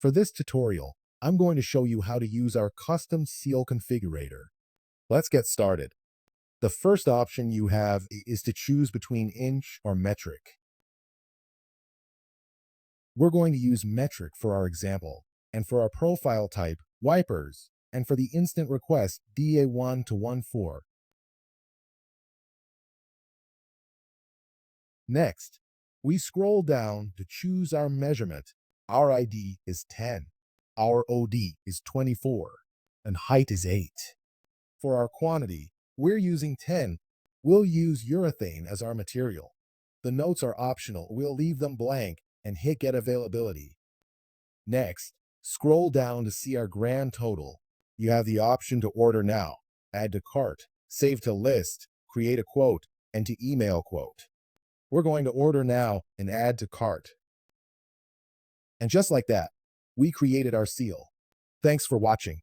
For this tutorial, I'm going to show you how to use our Custom Seal Configurator. Let's get started. The first option you have is to choose between inch or metric. We're going to use metric for our example, and for our profile type, wipers, and for the instant request, DA1 to 14. Next, we scroll down to choose our measurement. Our ID is 10, our OD is 24, and height is 8. For our quantity, we're using 10. We'll use urethane as our material. The notes are optional. We'll leave them blank and hit Get Availability. Next, scroll down to see our grand total. You have the option to order now, add to cart, save to list, create a quote, and to email quote. We're going to order now and add to cart. And just like that, we created our seal. Thanks for watching.